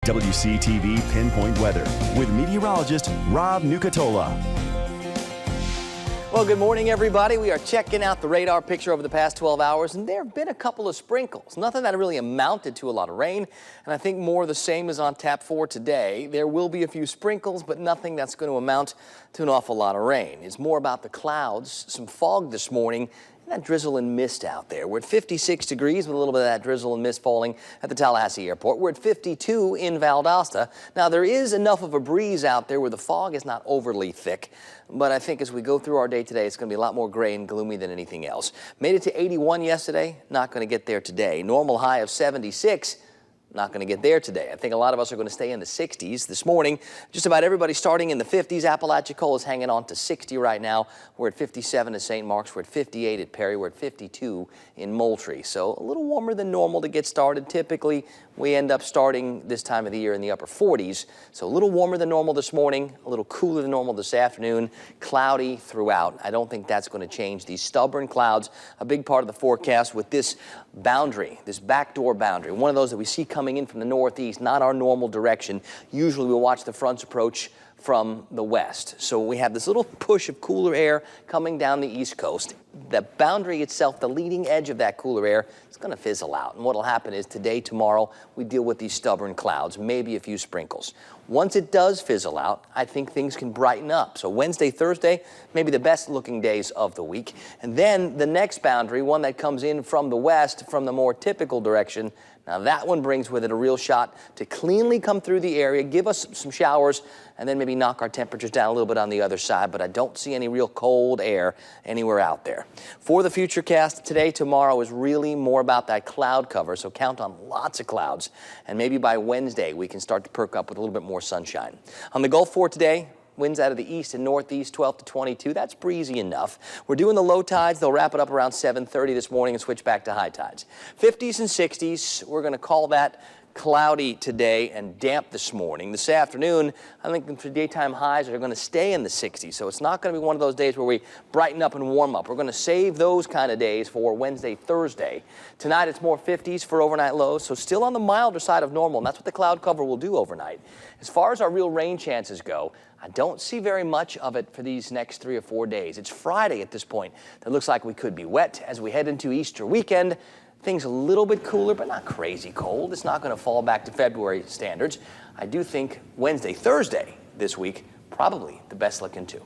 WCTV Pinpoint Weather with meteorologist Rob Nucatola. Well, good morning, everybody. We are checking out the radar picture over the past 12 hours, and there have been a couple of sprinkles. Nothing that really amounted to a lot of rain, and I think more the same is on tap for today. There will be a few sprinkles, but nothing that's going to amount to an awful lot of rain. It's more about the clouds, some fog this morning, that drizzle and mist out there. We're at 56 degrees with a little bit of that drizzle and mist falling at the Tallahassee airport. We're at 52 in Valdosta. Now, there is enough of a breeze out there where the fog is not overly thick, but I think as we go through our day today, it's going to be a lot more gray and gloomy than anything else. Made it to 81 yesterday, not going to get there today. Normal high of 76. Not going to get there today. I think a lot of us are going to stay in the 60s this morning. Just about everybody starting in the 50s. Apalachicola is hanging on to 60 right now. We're at 57 at St. Mark's. We're at 58 at Perry. We're at 52 in Moultrie. So a little warmer than normal to get started. Typically, we end up starting this time of the year in the upper 40s. So a little warmer than normal this morning, a little cooler than normal this afternoon, cloudy throughout. I don't think that's going to change. These stubborn clouds, a big part of the forecast with this boundary, this backdoor boundary, one of those that we see coming in from the northeast, not our normal direction. Usually we'll watch the fronts approach from the west. So we have this little push of cooler air coming down the east coast. The boundary itself, the leading edge of that cooler air, is going to fizzle out. And what will happen is today, tomorrow, we deal with these stubborn clouds, maybe a few sprinkles. Once it does fizzle out, I think things can brighten up. So Wednesday, Thursday, maybe the best looking days of the week. And then the next boundary, one that comes in from the west, from the more typical direction, now that one brings with it a real shot to cleanly come through the area, give us some showers, and then maybe knock our temperatures down a little bit on the other side, but I don't see any real cold air anywhere out there. For the futurecast, today, tomorrow is really more about that cloud cover, so count on lots of clouds, and maybe by Wednesday we can start to perk up with a little bit more sunshine. On the Gulf for today, winds out of the east and northeast, 12 to 22. That's breezy enough. We're doing the low tides. They'll wrap it up around 7:30 this morning and switch back to high tides. 50s and 60s. We're going to call that cloudy today and damp this morning. This afternoon, I think the daytime highs are going to stay in the 60s, so it's not going to be one of those days where we brighten up and warm up. We're going to save those kind of days for Wednesday, Thursday. Tonight, it's more 50s for overnight lows, so still on the milder side of normal, and that's what the cloud cover will do overnight. As far as our real rain chances go, I don't see very much of it for these next 3 or 4 days. It's Friday at this point. That looks like we could be wet as we head into Easter weekend. Things a little bit cooler, but not crazy cold. It's not going to fall back to February standards. I do think Wednesday, Thursday this week, probably the best looking too.